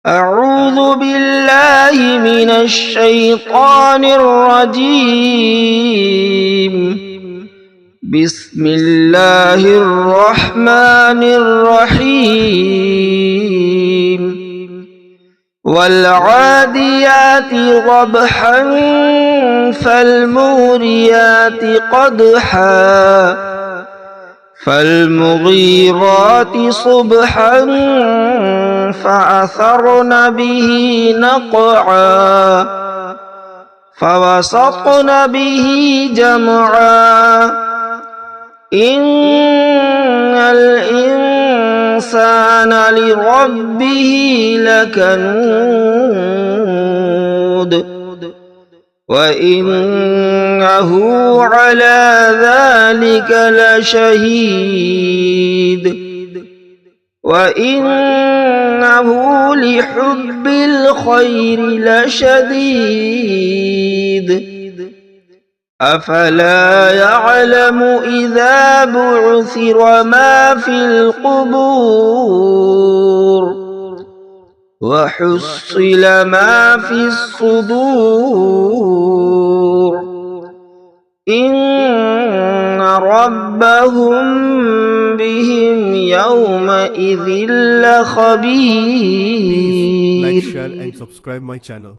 أعوذ بالله من الشيطان الرجيم. بسم الله الرحمن الرحيم. والعاديات ضبحا فالموريات قدحا فالمغيرات صبحا فأثرن به نقعا فوسطن به جمعا إن الإنسان لربه لكنود وإنه على ذلك لشهيد وإنه لحب الخير لشديد أفلا يعلم إذا بعثر ما في القبور وحصل ما في الصدور إن ربهم بهم يومئذ لخبير. Like, share and subscribe my channel.